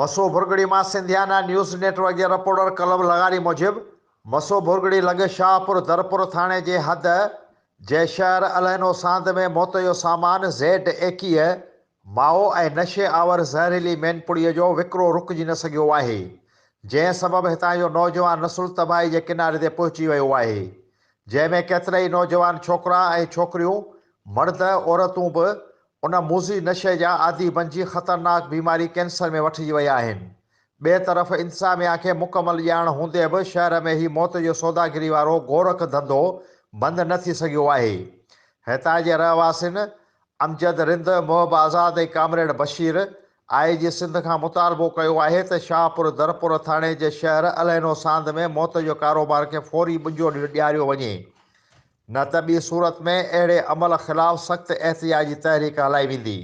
मसो भुरगड़ी मां सिंधियाना news network जे reporter कलम लगारी मूजिब मसो भुरगड़ी लॻे शाहपुर दरपुर थाणे जे हद जंहिं शहर अलहनो सांद में मौत जो सामान Z21 माओ ऐं नशे आवर ज़हरीली मेनपुड़ीअ जो विकिरो रुकिजी न सघियो आहे, जंहिं सबबि हितां जो नौजवान नसुल तबाही जे किनारे ते पहुची वियो आहे, जंहिंमें केतिरई नौजवान छोकिरा ऐं छोकिरियूं मर्द औरतूं बि उन मूज़ी नशे जा आदि बणिजी ख़तरनाक बीमारी कैंसर में वठिजी विया आहिनि। ॿिए तरफ़ इंसामिया खे मुकमल ॼाण हूंदे बि शहर में ही मौत जो सौदागिरी वारो गोरख धंधो बंदि न थी सघियो आहे। हितां जे रहवासियुनि अमजद रिंद, मोहब आज़ाद ऐं कामरेड बशीर IG सिंध खां मुतालबो कयो आहे त शाहपुर दरपुर थाणे जे शहर अलहनो सांद में मौत जो कारोबार खे फौरी बुंजो ॾियारियो वञे, न त ॿी सूरत में अहिड़े अमल ख़िलाफ़ सख़्त एहतिजाजी तहरीक हलाई वेंदी।